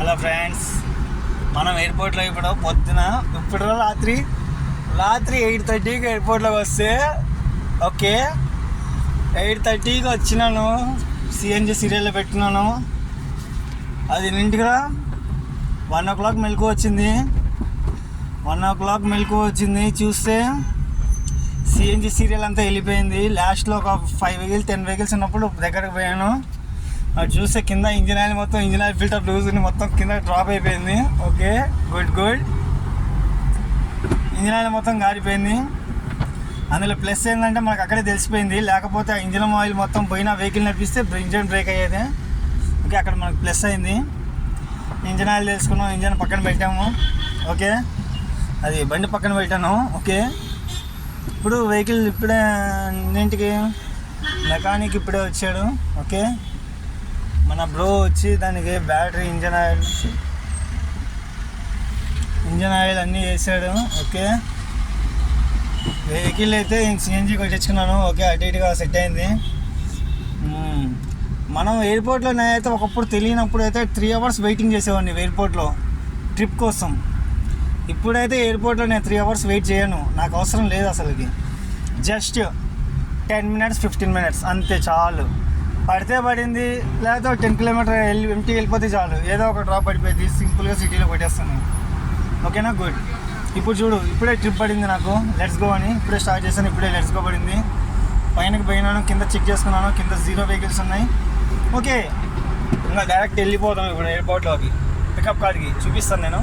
Hello friends, మనం ఎయిర్పోర్ట్లో ఇప్పుడు రాత్రి 8:30కి ఎయిర్పోర్ట్లోకి వస్తే ఓకే 8:30కి వచ్చినాను. సిఎన్జి సీరియల్లో పెట్టినాను. అది ఇంటికి 1 o'clock మెలకు వచ్చింది. చూస్తే సిఎన్జి సీరియల్ అంతా వెళ్ళిపోయింది. లాస్ట్లో ఒక 5 vehicles 10 vehicles ఉన్నప్పుడు దగ్గరకు పోయాను. అది చూస్తే కింద ఇంజిన్ ఆయిల్ ఫిల్టర్ లూజ్ మొత్తం కింద డ్రాప్ అయిపోయింది. Okay, good. ఇంజిన్ ఆయిల్ మొత్తం గారిపోయింది. అందులో ప్లస్ ఏంటంటే మనకు అక్కడే తెలిసిపోయింది. లేకపోతే ఇంజిన్ ఆయిల్ మొత్తం పోయిన వెహికల్ నడిపిస్తే ఇంజిన్ బ్రేక్ అయ్యేది. ఓకే, అక్కడ మనకు ప్లస్ అయింది. ఇంజిన్ ఆయిల్ తెలుసుకున్నాం, ఇంజిన్ పక్కన పెట్టాము. ఓకే, అది బండి పక్కన పెట్టాను. ఓకే, ఇప్పుడు వెహికల్ ఇప్పుడే ఇంటికి మెకానిక్ ఇప్పుడే వచ్చాడు. ఓకే, మన బ్రో వచ్చి దానికి బ్యాటరీ ఇంజన్ ఆయిల్ అన్నీ వేసాడు. ఓకే, వెహికల్ అయితే సిఎన్జి కొట్టించుకున్నాను. ఓకే, అటు ఇటుగా సెట్ అయింది. మనం ఎయిర్పోర్ట్లో నేనైతే ఒకప్పుడు తెలియనప్పుడు అయితే 3 hours వెయిటింగ్ చేసేవాడిని ఎయిర్పోర్ట్లో ట్రిప్ కోసం. ఇప్పుడైతే ఎయిర్పోర్ట్లో నేను 3 hours వెయిట్ చేయను, నాకు అవసరం లేదు అసలుకి. జస్ట్ 10 minutes 15 minutes అంతే చాలు. పడితే పడింది, లేకపోతే 10 kilometers వెళ్ళిపోతే చాలు. ఏదో ఒక డ్రాప్ పడిపోయింది, సింపుల్గా సిటీలో కొట్టేస్తాను. ఓకేనా, గుడ్. ఇప్పుడు చూడు, ఇప్పుడే ట్రిప్ పడింది నాకు, లెట్స్ గో అని. ఇప్పుడే స్టార్ట్ చేశాను, ఇప్పుడే లెట్స్ గో పడింది. పైనకి పోయినాను, కింద చెక్ చేసుకున్నాను, కింద 0 vehicles ఉన్నాయి. ఓకే, ఇంకా డైరెక్ట్ వెళ్ళిపోతాను ఇప్పుడు ఎయిర్పోర్ట్లోకి. పికప్ కార్డ్కి చూపిస్తాను నేను.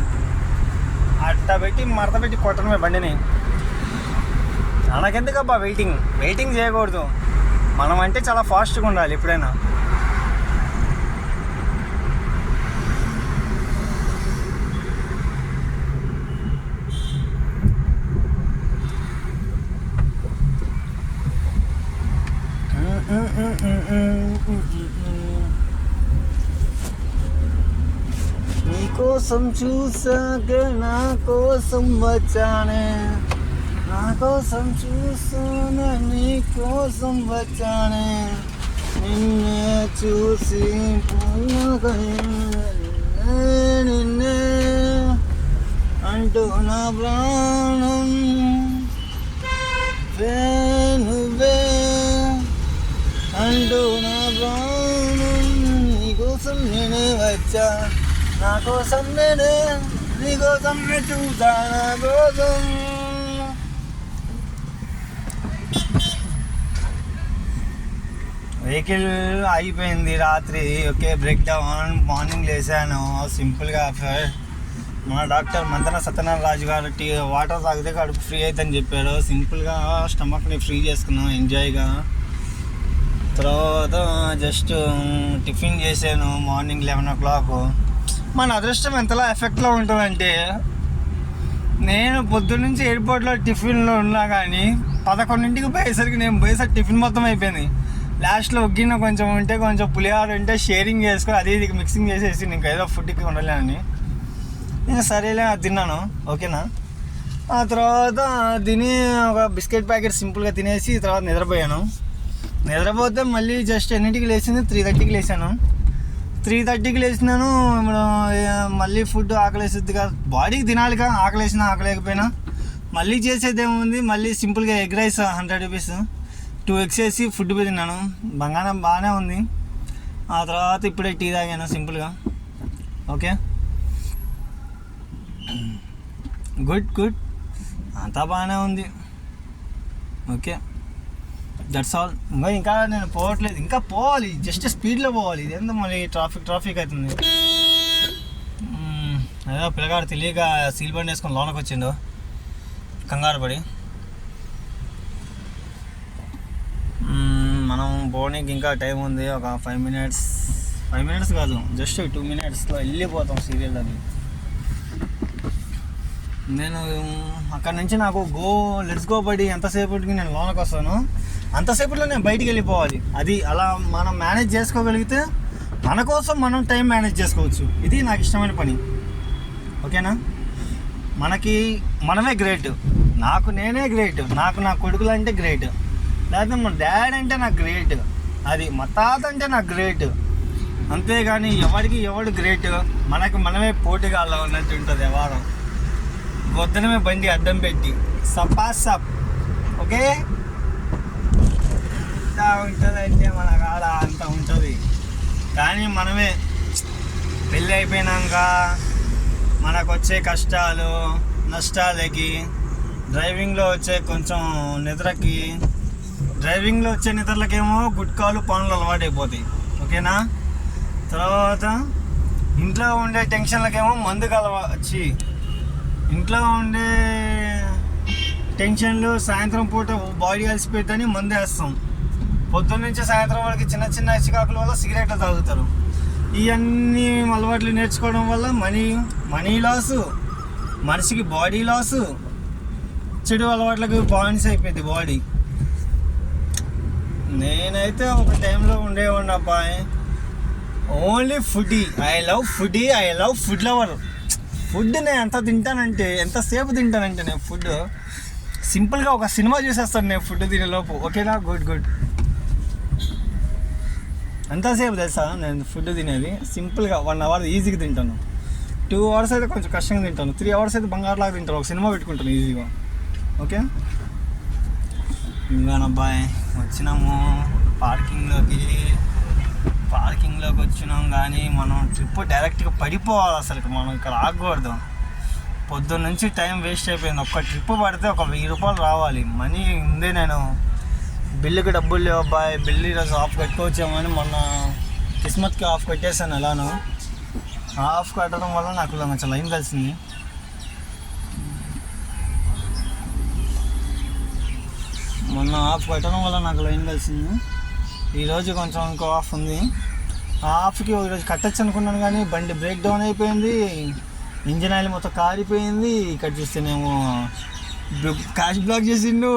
మడత పెట్టి కొట్టడమే బండిని. మనకెందుకబ్బా వెయిటింగ్ చేయకూడదు. మనం అంటే చాలా ఫాస్ట్గా ఉండాలి ఎప్పుడైనా. నీకోసం చూసాక నా కోసం వచ్చానే, నా కోసం చూసాను నీ కోసం వచ్చానే, నిన్నే చూసి నిన్నే అంటూ నా ప్రాణం నువ్వే అంటూ నా ప్రాణం, నీకోసం నేనే వచ్చా, నా కోసం నేనే నీకోసం చూసా, నా కోసం. వెహికల్ అయిపోయింది రాత్రి. Okay, break down. మార్నింగ్ లేసాను సింపుల్గా. మన డాక్టర్ మంతన సత్యనారాయణ రాజు గారు వాటర్ తాగితే కడుపు ఫ్రీ అవుతుందని చెప్పారు. సింపుల్గా స్టమక్ని ఫ్రీ చేసుకున్నాం ఎంజాయ్గా. తర్వాత జస్ట్ టిఫిన్ చేశాను మార్నింగ్ 11 o'clock. మన అదృష్టం ఎంతలా ఎఫెక్ట్లో ఉంటుందంటే, నేను పొద్దున్నుంచి ఎయిర్పోర్ట్లో టిఫిన్లో ఉన్నా కానీ 11ంటికి పోయేసరికి టిఫిన్ మొత్తం అయిపోయింది. లాస్ట్లో ఒగ్గిన కొంచెం ఉంటే కొంచెం పులిహోర ఉంటే షేరింగ్ చేసుకొని అది ఇది మిక్సింగ్ చేసేసి ఇంకా ఏదో ఫుడ్కి ఉండలేని ఇంకా సరేలే తిన్నాను. ఓకేనా, ఆ తర్వాత తిని ఒక బిస్కెట్ ప్యాకెట్ సింపుల్గా తినేసి తర్వాత నిద్రపోతే మళ్ళీ జస్ట్ ఎన్నింటికి లేచింది 3:30కి లేచాను. 3:30కి లేచినాను. ఇప్పుడు మళ్ళీ ఫుడ్ ఆకలేసిద్దిగా, బాడీకి తినాలిగా, ఆకలేసినా ఆకలేకపోయినా. మళ్ళీ చేసేది ఏముంది, మళ్ళీ సింపుల్గా ఎగ్ రైస్ 100 rupees 2 eggs వేసి ఫుడ్ తిన్నాను. బాగానే ఉంది. ఆ తర్వాత ఇప్పుడే టీ తాగాను సింపుల్గా. ఓకే, గుడ్ అంతా బాగానే ఉంది. Okay, that's all. ఇంకా నేను పోవట్లేదు, ఇంకా పోవాలి, జస్ట్ స్పీడ్లో పోవాలి. ఇదేందో మళ్ళీ ట్రాఫిక్ అవుతుంది. ఏదో పిల్లగాడు తెలియక సీల్ బండి వేసుకొని లోనకి వచ్చిండు కంగారు పడి. మనం పోనీకి ఇంకా టైం ఉంది, ఒక 5 minutes కాదు, జస్ట్ 2 minutesలో వెళ్ళిపోతాం సీరియల్లోకి. నేను అక్కడ నుంచి నాకు లెట్స్ గో పడి ఎంతసేపటికి నేను లోనకి వస్తాను, అంతసేపట్లో నేను బయటికి వెళ్ళిపోవాలి. అది అలా మనం మేనేజ్ చేసుకోగలిగితే మన కోసం మనం టైం మేనేజ్ చేసుకోవచ్చు. ఇది నాకు ఇష్టమైన పని. ఓకేనా, మనమే గ్రేట్. నేనే గ్రేట్. నా కొడుకులు అంటే గ్రేట్. లేకపోతే మా డాడ్ అంటే నాకు గ్రేట్, అది మా తాత అంటే నాకు గ్రేట్. అంతేగాని ఎవడు గ్రేట్, మనమే పోటీగాల్లో ఉన్నట్టు ఉంటుంది వ్యవహారం. పొద్దునమే బండి అడ్డం పెట్టి సప్ ఓకే ఎంత ఉంటుంది అంటే మన కాడ అంత ఉంటుంది. కానీ మనమే పెళ్ళి అయిపోయినాక మనకు వచ్చే కష్టాలు నష్టాలకి, డ్రైవింగ్లో వచ్చే కొంచెం నిద్రకి, డ్రైవింగ్లో వచ్చే నిద్రలకేమో గుట్కాలు పనులు అలవాటైపోతాయి. ఓకేనా? తర్వాత ఇంట్లో ఉండే టెన్షన్లకేమో మందుకు వచ్చి, ఇంట్లో ఉండే టెన్షన్లు సాయంత్రం పూట బాడీ అలసిపోతుందని మందు వేస్తాం. పొద్దున్న నుంచి సాయంత్రం వరకు చిన్న చిన్న చికాకుల వల్ల సిగరెట్లు తాగుతారు. ఇవన్నీ అలవాట్లు నేర్చుకోవడం వల్ల మనీ లాసు, మనిషికి బాడీ లాసు, చెడు అలవాట్లకు బానిస అయిపోయింది బాడీ. నేనైతే ఒక టైంలో ఉండేవాడిని అబ్బాయి, only foodie. I love food lover. Food నేను ఎంతసేపు తింటానంటే నేను ఫుడ్ సింపుల్గా ఒక సినిమా చూసేస్తాను నేను ఫుడ్ తినేలోపు. ఓకేనా? గుడ్. ఎంతసేపు తెలుసా నేను ఫుడ్ తినేది? సింపుల్గా 1 hour ఈజీగా తింటాను. 2 hours అయితే కొంచెం కష్టంగా తింటాను. 3 hours అయితే బంగారులాగా తింటాను. ఒక సినిమా పెట్టుకుంటాను ఈజీగా. ఓకే, ఇంకానబ్బాయి వచ్చినాము పార్కింగ్లోకి వచ్చినాం. కానీ మనం ట్రిప్ డైరెక్ట్గా పడిపోవాలి. అసలు మనం ఇక్కడ ఆగకూడదు. పొద్దున్న నుంచి టైం వేస్ట్ అయిపోయింది. ఒక్క ట్రిప్ పడితే ఒక 1000 రూపాయలు రావాలి. మనీ ఉంది. నేను బిల్లుకి డబ్బులు లేవు అబ్బాయి. బిల్లు ఈరోజు ఆఫ్ కట్టుకోవచ్చామని మొన్న కిస్మత్కి ఆఫ్ కట్టేసాను. ఎలానో ఆఫ్ కట్టడం వల్ల నాకు కొంచెం లైన్ కలిసింది. మొన్న ఆఫ్ కట్టడం వల్ల నాకు లైన్ కలిసింది. ఈరోజు కొంచెం ఇంకో ఆఫ్ ఉంది. ఆ ఆఫ్కి ఈరోజు కట్టచ్చు అనుకున్నాను కానీ బండి బ్రేక్ డౌన్ అయిపోయింది. ఇంజిన్ ఆయిల్ మొత్తం కారిపోయింది. ఇక్కడ చూస్తేనేమో క్యాష్ బ్లాక్ చేసిండు.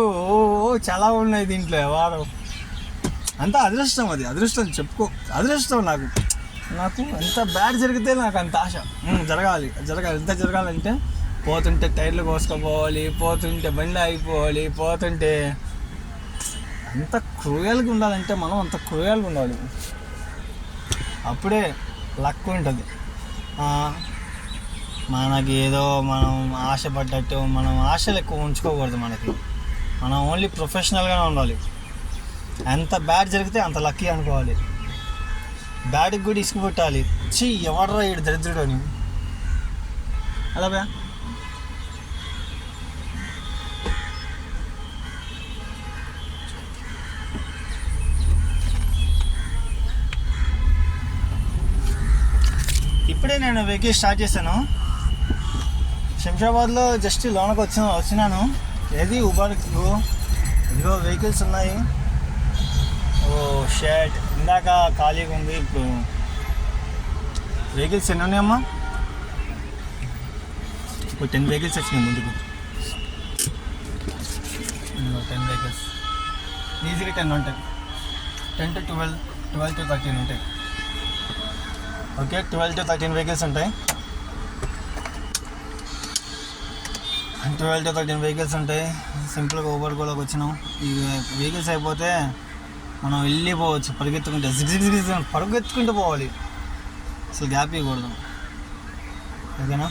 చాలా ఉన్నాయి దీంట్లో వారం. అంతా అదృష్టం. అదృష్టం చెప్పుకో. అదృష్టం నాకు ఎంత బ్యాడ్ జరిగితే నాకు అంత ఆశ. జరగాలి. ఎంత జరగాలంటే పోతుంటే టైర్లు కోసుకుపోవాలి, పోతుంటే బండి ఆగిపోవాలి, పోతుంటే అంత క్రూయల్గా ఉండాలంటే మనం అంత క్రూయల్గా ఉండాలి. అప్పుడే లక్ ఉంటుంది. మనకి ఏదో మనం ఆశపడ్డట్టు మనం ఆశలు ఎక్కువ ఉంచుకోకూడదు. మనం ఓన్లీ ప్రొఫెషనల్గానే ఉండాలి. ఎంత బ్యాడ్ జరిగితే అంత లక్కీ అనుకోవాలి. బ్యాడ్కి కూడా ఇసుకు పెట్టాలి. ఎవడరా ఈడు దరిద్రుడు అని. అలా బా ఇప్పుడే నేను వెహికల్ స్టార్ట్ చేశాను. శంషాబాద్లో జస్ట్ లోనకి వచ్చినాను. ఏది ఉబర్ ఇదిగో వెహికల్స్ ఉన్నాయి. ఓ షర్ట్ ఇందాక ఖాళీగా ఉంది. ఇప్పుడు వెహికల్స్ ఎన్ని ఉన్నాయమ్మా? ఇప్పుడు 10 వెహికల్స్ వచ్చినాయి ముందుకు. 10 వెహికల్స్ ఈజీగా 10 ఉంటాయి. 10 to 12, 12 to 13 ఉంటాయి. ఓకే, 12 to 13 వెహికల్స్ ఉంటాయి. 12 to 13 వెహికల్స్ ఉంటాయి. సింపుల్గా ఊబర్ కూడా వచ్చినాం. ఈ వెహికల్స్ అయిపోతే మనం వెళ్ళిపోవచ్చు. పరిగెత్తుకుంటూ పోవాలి. అసలు గ్యాప్ ఇవ్వకూడదు. ఓకేనా?